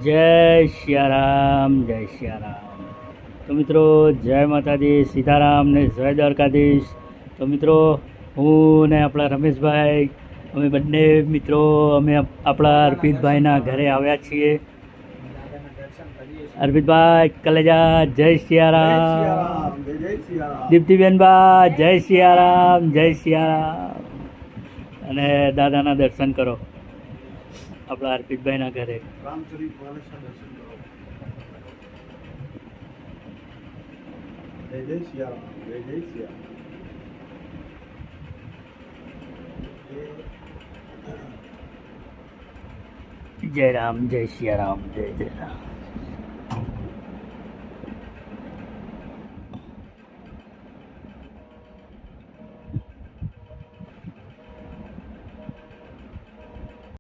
જય સિયારામ, જય સિયારામ. તો મિત્રો, જય માતાજી, સીતારામ ને જય દ્વારકાધીશ. તો મિત્રો, હું ને આપણા રમેશભાઈ, અમે બંને મિત્રો અમે આપણા અર્પિતભાઈના ઘરે આવ્યા છીએ. અર્પિતભાઈ કલેજા, જય સિયારામ. દીપ્તિબેનબા, જય સિયારામ, જય સિયારામ. અને દાદાના દર્શન કરો આપણા અર્પિતભાઈના ઘરે. જય રામ, જય સિયારામ, જય જય રામ.